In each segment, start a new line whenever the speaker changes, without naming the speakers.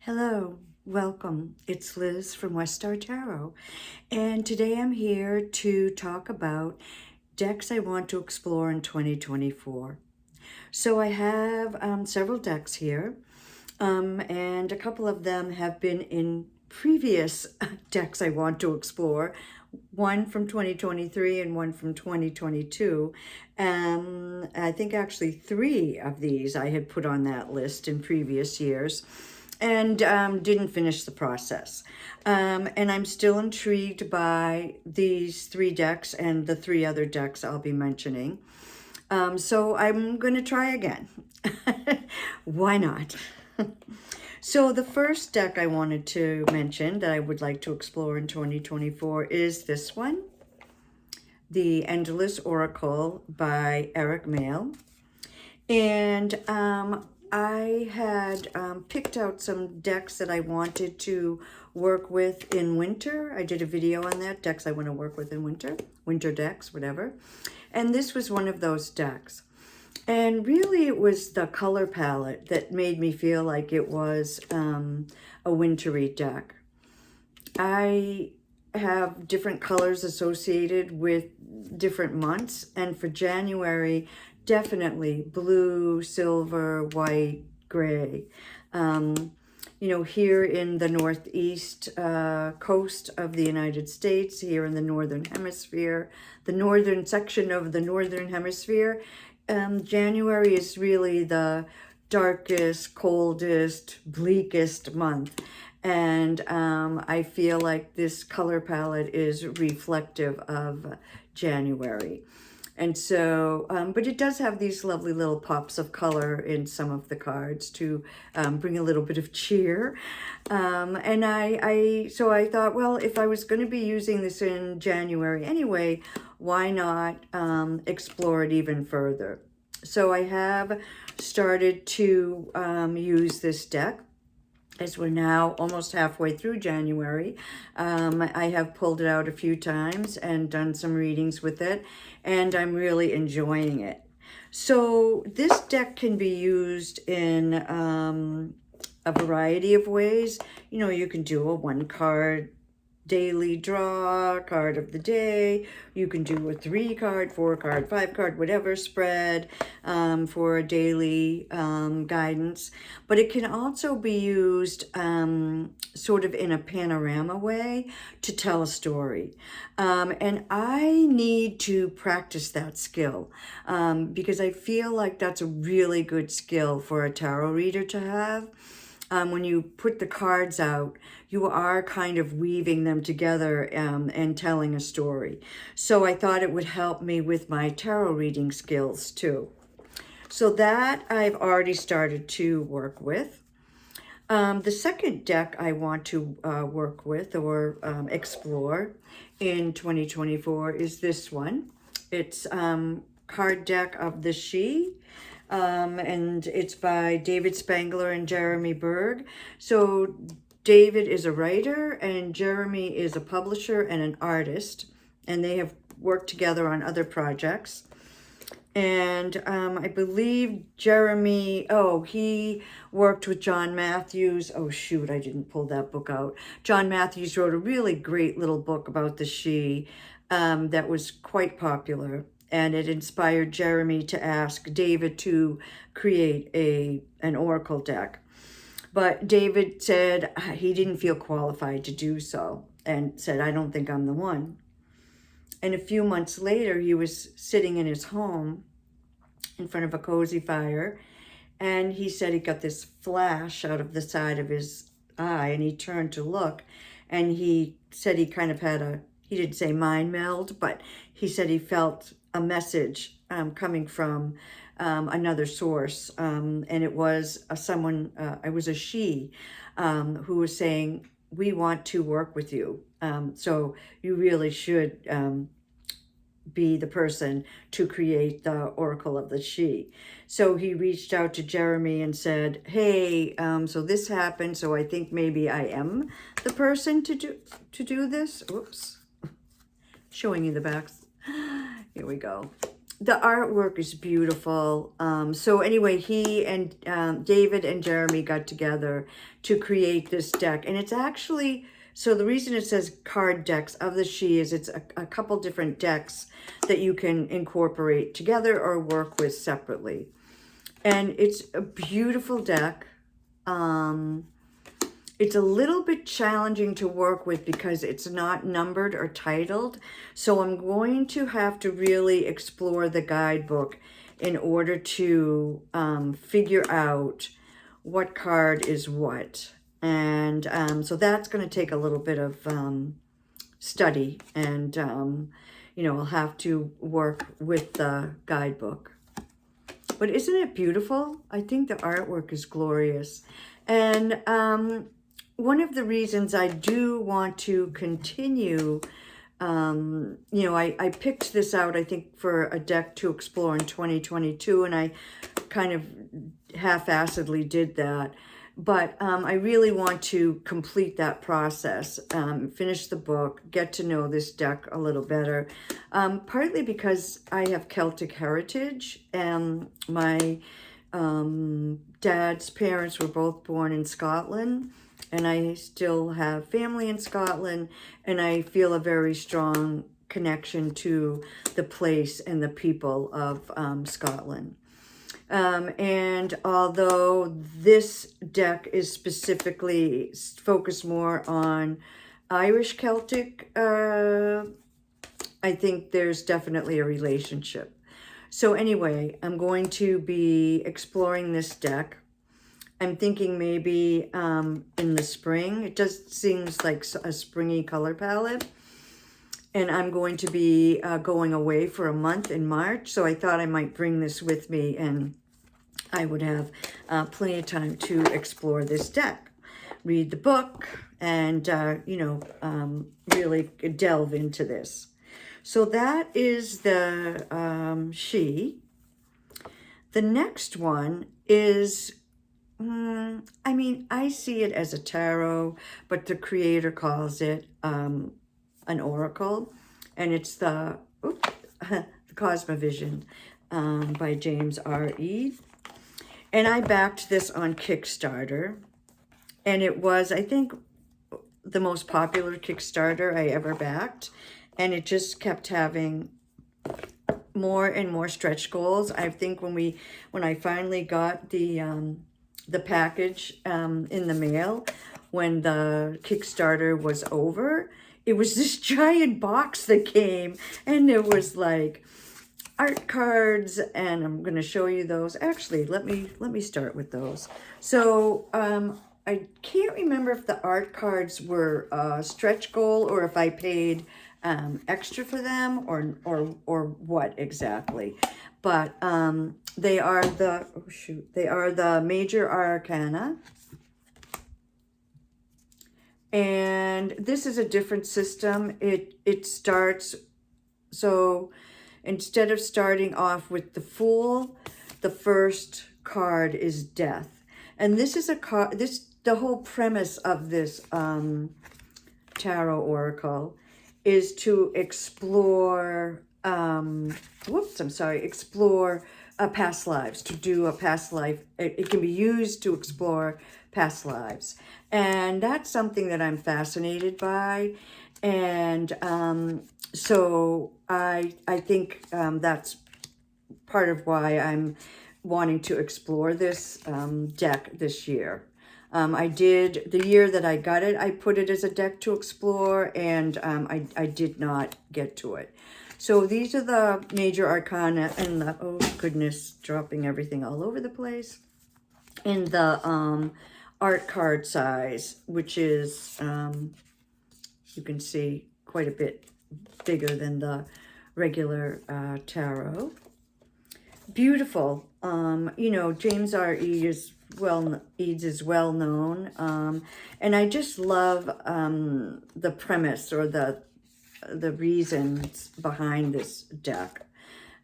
Hello, welcome. It's Liz from West Star Tarot, and today I'm here to talk about decks I want to explore in 2024. So I have several decks here, and a couple of them have been in previous decks I want to explore, one from 2023 and one from 2022. I think actually three of these I had put on that list in previous years and didn't finish the process. And I'm still intrigued by these three decks and the three other decks I'll be mentioning. So I'm going to try again. Why not? So the first deck I wanted to mention that I would like to explore in 2024 is this one, The Endless Oracle by Eric Mail. And I had picked out some decks that I wanted to work with in winter. I did a video on that, decks I want to work with in winter decks, whatever. And this was one of those decks. And really it was the color palette that made me feel like it was a wintry deck. I have different colors associated with different months, and for January, definitely blue, silver, white, gray. Here in the northeast coast of the United States, here in the northern hemisphere, the northern section of the northern hemisphere, January is really the darkest, coldest, bleakest month. And I feel like this color palette is reflective of January. And so, but it does have these lovely little pops of color in some of the cards to bring a little bit of cheer. So I thought, well, if I was going to be using this in January anyway, why not explore it even further? So I have started to use this deck, as we're now almost halfway through January. I have pulled it out a few times and done some readings with it, and I'm really enjoying it. So this deck can be used in a variety of ways. You can do a one card daily draw, card of the day. You can do a 3-card, 4-card, 5-card, whatever spread for a daily guidance. But it can also be used sort of in a panorama way to tell a story. And I need to practice that skill because I feel like that's a really good skill for a tarot reader to have. When you put the cards out, you are kind of weaving them together and telling a story. So I thought it would help me with my tarot reading skills too. So that I've already started to work with. The second deck I want to work with or explore in 2024 is this one. It's card deck of the She. And it's by David Spangler and Jeremy Berg. So David is a writer and Jeremy is a publisher and an artist, and they have worked together on other projects. And I believe Jeremy, he worked with John Matthews. Oh shoot, I didn't pull that book out. John Matthews wrote a really great little book about the She that was quite popular. And it inspired Jeremy to ask David to create an oracle deck. But David said he didn't feel qualified to do so and said, I don't think I'm the one. And a few months later, he was sitting in his home in front of a cozy fire. And he said he got this flash out of the side of his eye, and he turned to look. And he said he kind of had he didn't say mind meld, but he said he felt a message coming from another source, and it was it was a she who was saying, we want to work with you, so you really should be the person to create the Oracle of the She. So he reached out to Jeremy and said, hey, so this happened, so I think maybe I am the person to do this. Oops, showing you the backs. Here we go. the artwork is beautiful. So anyway, he and David and Jeremy got together to create this deck. And it's actually, so the reason it says card decks of the She is it's a couple different decks that you can incorporate together or work with separately. And it's a beautiful deck. It's a little bit challenging to work with because it's not numbered or titled. So I'm going to have to really explore the guidebook in order to figure out what card is what. And so that's going to take a little bit of study. And, you know, I'll have to work with the guidebook. But isn't it beautiful? I think the artwork is glorious. And one of the reasons I do want to continue, you know, I picked this out, I think, for a deck to explore in 2022, and I kind of half-assedly did that. But I really want to complete that process, finish the book, get to know this deck a little better, partly because I have Celtic heritage, and my dad's parents were both born in Scotland, and I still have family in Scotland, and I feel a very strong connection to the place and the people of Scotland. And although this deck is specifically focused more on Irish Celtic, I think there's definitely a relationship. So anyway, I'm going to be exploring this deck. I'm thinking maybe in the spring. It just seems like a springy color palette. And I'm going to be going away for a month in March. So I thought I might bring this with me and I would have plenty of time to explore this deck, read the book, and, you know, really delve into this. So that is the She. The next one is, I mean, I see it as a tarot, but the creator calls it an oracle. And it's the Cosmo Vision by James R.E. And I backed this on Kickstarter. And it was, I think, the most popular Kickstarter I ever backed. And it just kept having more and more stretch goals. I think when I finally got the package in the mail, when the Kickstarter was over, it was this giant box that came, and there was like art cards, and I'm going to show you those. Actually, let me start with those. So I can't remember if the art cards were stretch goal or if I paid extra for them or what exactly. But they are the major arcana. And this is a different system. It starts, so instead of starting off with the Fool, the first card is Death. And this is a card, the whole premise of this tarot oracle is to explore, explore past lives, to do a past life. It can be used to explore past lives. And that's something that I'm fascinated by. And so I think that's part of why I'm wanting to explore this deck this year. I did, the year that I got it, I put it as a deck to explore, and I did not get to it. So these are the major arcana, and the, oh goodness, dropping everything all over the place. In the art card size, which is, you can see, quite a bit bigger than the regular tarot. Beautiful. You know, James R.E. is well known, and I just love the premise or the reasons behind this deck,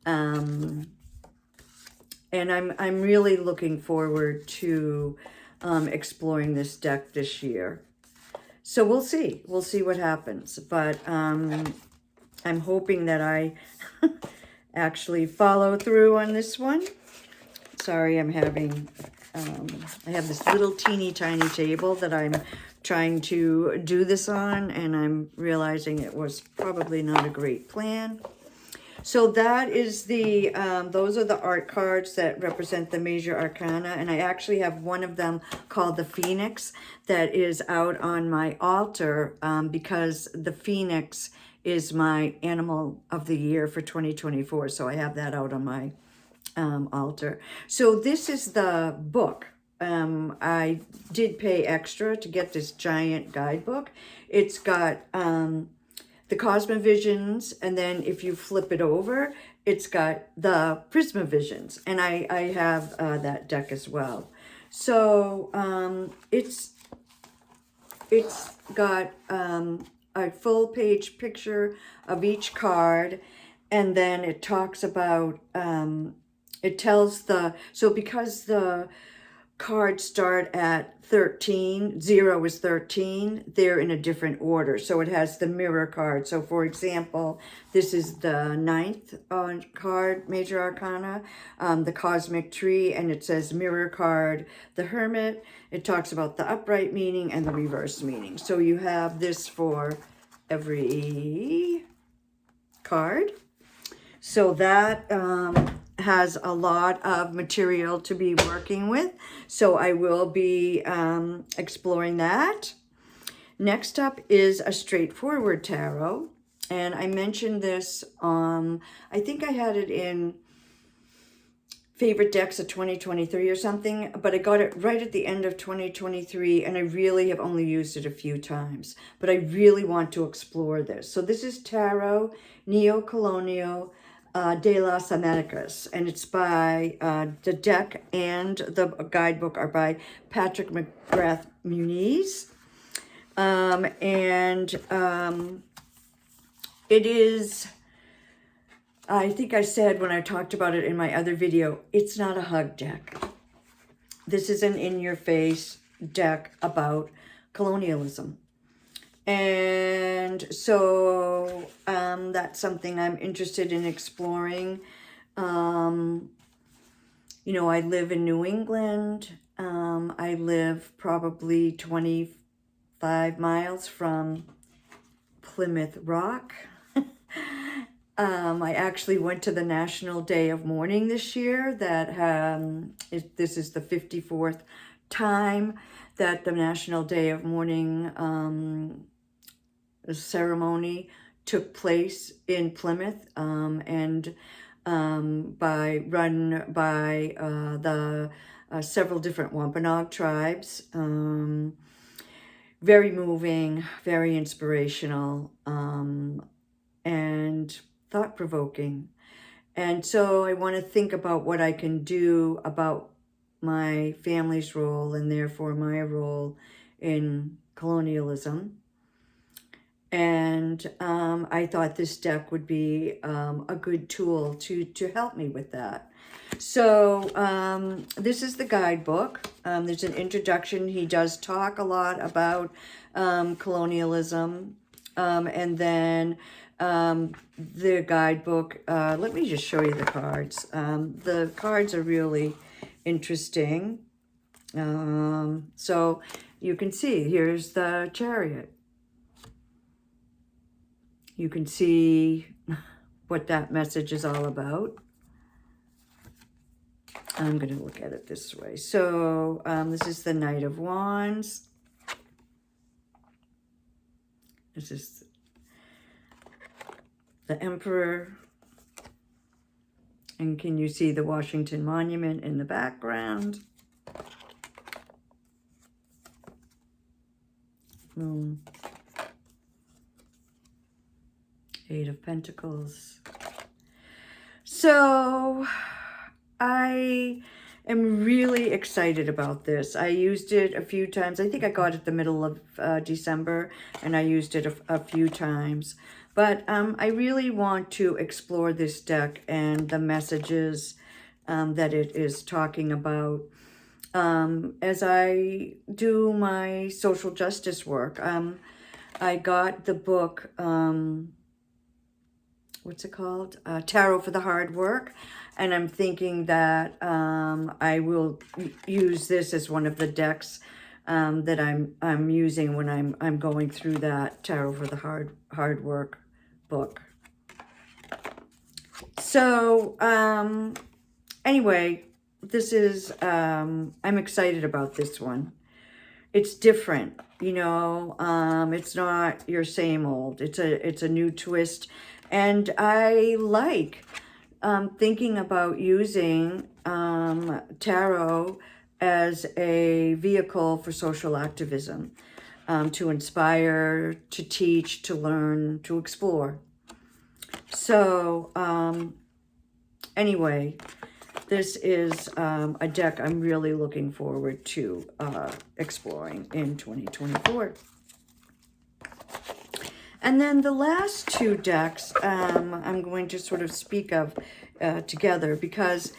and I'm really looking forward to exploring this deck this year. So we'll see what happens, but I'm hoping that I actually follow through on this one. Sorry, I'm having, I have this little teeny tiny table that I'm trying to do this on, and I'm realizing it was probably not a great plan. So that is the, those are the art cards that represent the major arcana, and I actually have one of them called the Phoenix that is out on my altar because the Phoenix is my animal of the year for 2024, so I have that out on my altar. So this is the book. I did pay extra to get this giant guidebook. It's got the Cosmo Visions, and then if you flip it over, it's got the Prisma Visions, and I have that deck as well. So it's got a full page picture of each card, and then it talks about it tells the, so because the cards start at 13, 0 is 13, they're in a different order. So it has the mirror card. So for example, this is the 9th card, Major Arcana, the Cosmic Tree, and it says mirror card, the Hermit. It talks about the upright meaning and the reverse meaning. So you have this for every card. So that has a lot of material to be working with. So I will be exploring that. Next up is a straightforward tarot. And I mentioned this, I think I had it in favorite decks of 2023 or something, but I got it right at the end of 2023, and I really have only used it a few times, but I really want to explore this. So this is Tarot Neo-Colonial de las Americas, and it's by the deck and the guidebook are by Patrick McGrath Muniz. It is, I think I said when I talked about it in my other video, it's not a hug deck. This is an in-your-face deck about colonialism. And so that's something I'm interested in exploring. You know, I live in New England. I live probably 25 miles from Plymouth Rock. I actually went to the National Day of Mourning this year. This is the 54th time that the National Day of Mourning ceremony took place in Plymouth, and run by the several different Wampanoag tribes. Very moving, very inspirational, and thought-provoking. And so I want to think about what I can do about my family's role and therefore my role in colonialism. And I thought this deck would be a good tool to help me with that. So this is the guidebook. There's an introduction. He does talk a lot about colonialism. And then the guidebook, let me just show you the cards. The cards are really interesting. So you can see, here's the Chariot. You can see what that message is all about. I'm going to look at it this way. So this is the Knight of Wands. This is the Emperor. And can you see the Washington Monument in the background? Eight of Pentacles. So I am really excited about this. I used it a few times. I think I got it the middle of December, and I used it a few times. But I really want to explore this deck and the messages that it is talking about as I do my social justice work. I got the book, what's it called? Tarot for the Hard Work. And I'm thinking that I will use this as one of the decks that I'm using when I'm going through that Tarot for the Hard Work book. So anyway, this is I'm excited about this one. It's different, you know. It's not your same old. It's a new twist, and I like thinking about using tarot as a vehicle for social activism, to inspire, to teach, to learn, to explore. So anyway, this is a deck I'm really looking forward to exploring in 2024. And then the last two decks I'm going to sort of speak of together, because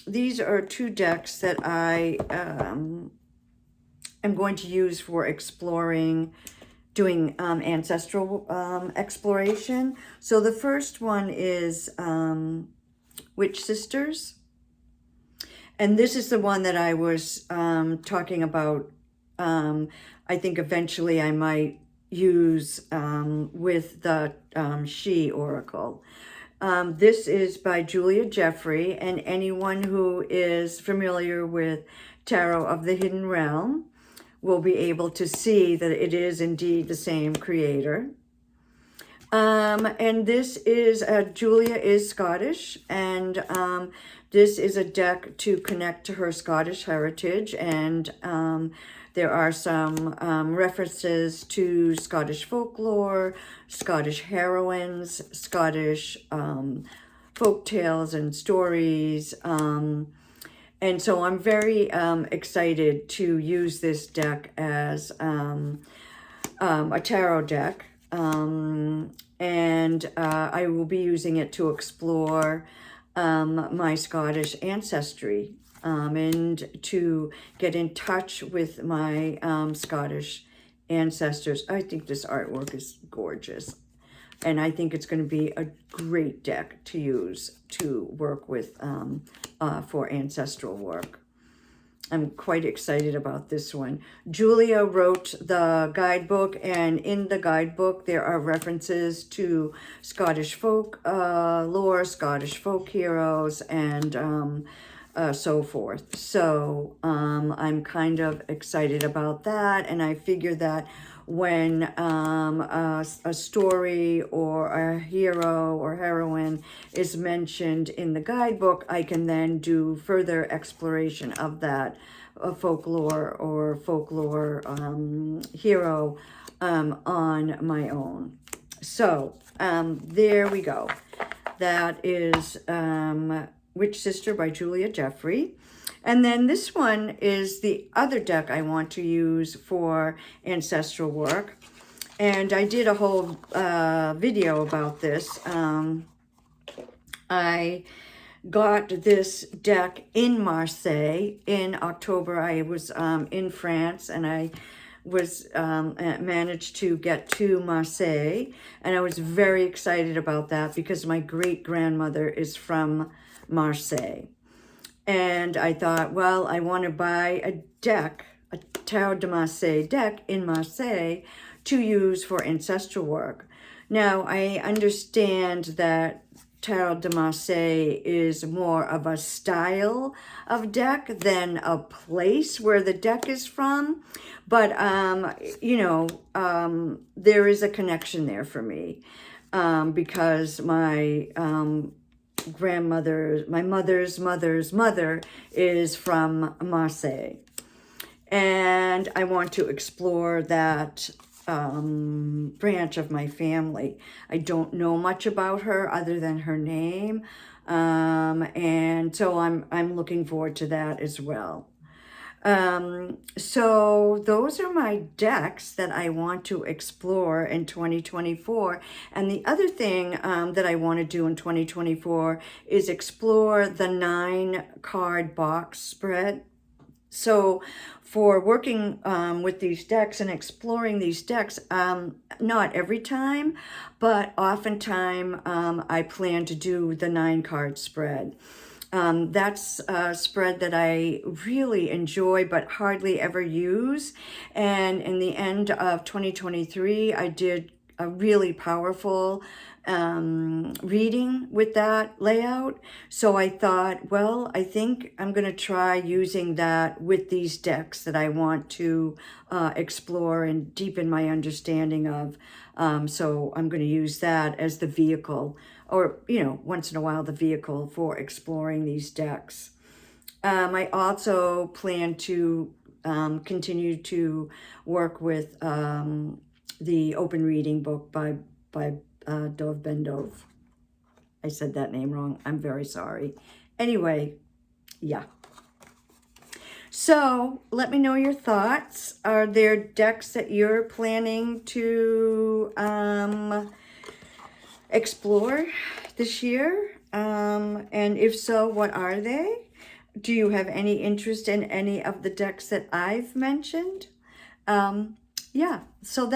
these are two decks that I am going to use for exploring, doing ancestral exploration. So the first one is Witch Sisters. And this is the one that I was talking about. I think eventually I might use with the She Oracle. This is by Julia Jeffrey, and anyone who is familiar with Tarot of the Hidden Realm will be able to see that it is indeed the same creator. And this is, Julia is Scottish, and this is a deck to connect to her Scottish heritage, and there are some references to Scottish folklore, Scottish heroines, Scottish folk tales and stories, and so I'm very excited to use this deck as a tarot deck. And I will be using it to explore my Scottish ancestry and to get in touch with my Scottish ancestors. I think this artwork is gorgeous, and I think it's going to be a great deck to use to work with for ancestral work. I'm quite excited about this one. Julia wrote the guidebook, and in the guidebook there are references to Scottish folk lore, Scottish folk heroes, and so forth. So I'm kind of excited about that, and I figure that when a story or a hero or heroine is mentioned in the guidebook, I can then do further exploration of that folklore or folklore hero on my own. So there we go. That is Witch Sister by Julia Jeffrey. And then this one is the other deck I want to use for ancestral work. And I did a whole video about this. I got this deck in Marseille in October. I was in France, and I was managed to get to Marseille. And I was very excited about that because my great-grandmother is from Marseille. And I thought, well, I want to buy a deck, a Tarot de Marseille deck in Marseille to use for ancestral work. Now, I understand that Tarot de Marseille is more of a style of deck than a place where the deck is from. But, you know, there is a connection there for me because my grandmother, my mother's mother's mother is from Marseille, and I want to explore that branch of my family. I don't know much about her other than her name, and so I'm looking forward to that as well. So those are my decks that I want to explore in 2024. And the other thing that I want to do in 2024 is explore the 9-card box spread. So for working with these decks and exploring these decks, not every time, but oftentimes I plan to do the 9-card spread. That's a spread that I really enjoy but hardly ever use. And in the end of 2023, I did a really powerful reading with that layout. So I thought, well, I think I'm going to try using that with these decks that I want to explore and deepen my understanding of. So I'm going to use that as the vehicle, or, once in a while, the vehicle for exploring these decks. I also plan to continue to work with the open reading book by Yoav Ben Dov. I said that name wrong. I'm very sorry. Anyway, yeah. So let me know your thoughts. Are there decks that you're planning to explore this year? And if so, what are they? Do you have any interest in any of the decks that I've mentioned? Yeah, so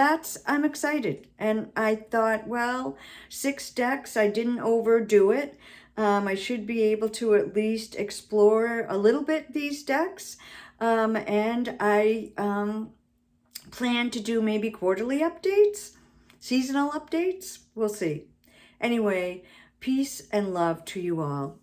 I'm excited. And I thought, well, 6 decks, I didn't overdo it. I should be able to at least explore a little bit these decks. And I plan to do maybe quarterly updates, seasonal updates. We'll see. Anyway, peace and love to you all.